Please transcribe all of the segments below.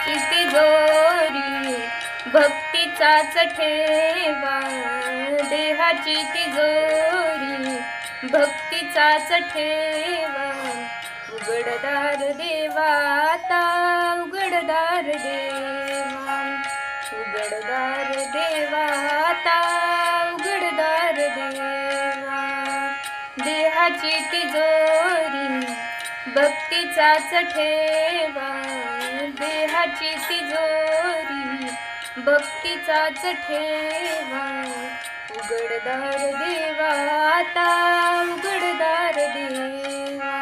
देहाची तिजोरी भक्तीचाच ठेवा, देहाची तिजोरी भक्तीचाच ठेवा. उघडदार देवा आता उघडदार देवा, उघडदार देवा आता उघडदार देवा. देहाची तिजोरी भक्तीचाच ठेवा, देहाची तिजोरी भक्तीचाच ठेवा. उघडदार देवा आता उघडदार देवा,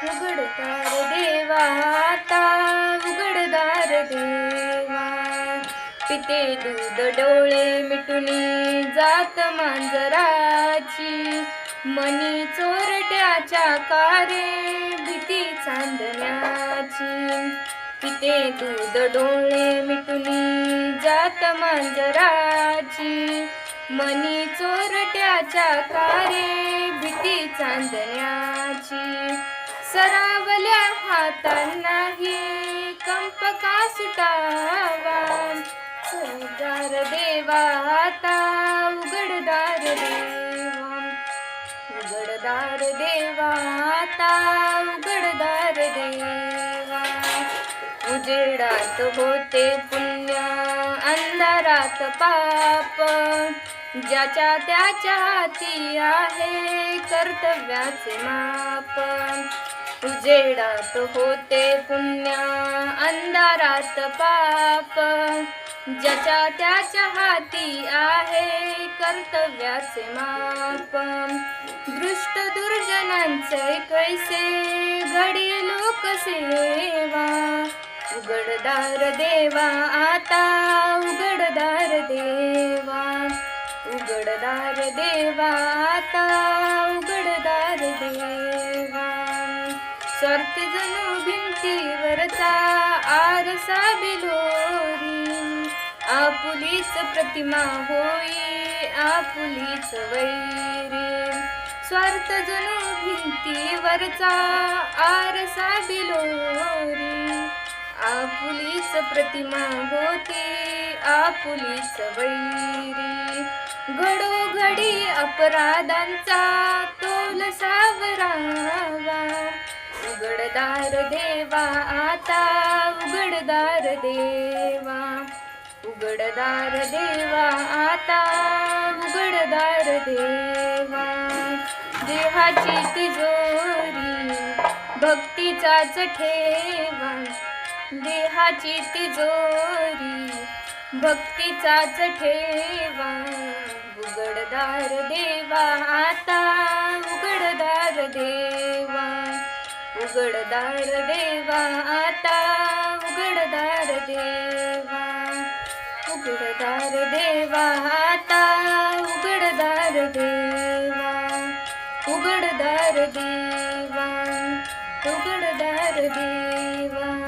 उघडदार देवा आता उघडदार देवा. पिते दूध डोळे मिटुनी जात मांजराची, मनी चोरट्याच्या कारे भीती चांदण्याची. पिते दूध डोळे मिटुनी जात मांजराची, मनी चोरट्याच्या कारे भीती चांदण्याची. सरावल्या हातांनाही कंप का सुटावा, उघडदार देवा आता उघडदार देवा, उघडदार देवा आता उघडदार देवा. उजेडात होते पुण्य अंधारात पाप, ज्याच्या त्याच्या हाती आहे कर्तव्याचे माप. उजेडात होते पुण्य अंधारात पाप, ज्याच्या त्याच्या हाती आहे कर्तव्याचे माप. दृष्ट दुर्जनांचे कैसे घडी लोकसेवा, उघडदार देवा आता उघडदार देवा, उघडदार देवा आता उघडदार देवा. स्वार्थी जणू भिंतीवरचा आरसा बिलोरी, आपुलीच प्रतिमा होई आपुलीच वैरी. स्वार्थ जणू भिंतीवरचा आरसा बिलोरी, आपुलीच प्रतिमा होती आपुलीच वैरी. घडोघडी अपराधांचा तोल सावरावा, उघडदार देवा आता उघडदार देवा, उघडदार देवा आता उघडदार देवा. देहाची तिजोरी भक्तीचाच ठेवा, देहाची तिजोरी भक्तीचाच ठेवा. उघडदार देवा आता उघडदार देवा, उघडदार देवा आता उघडदार देवा, उघडदार देवा आता उघडदार देवा, उघडदार देवा, उघडदार देवा.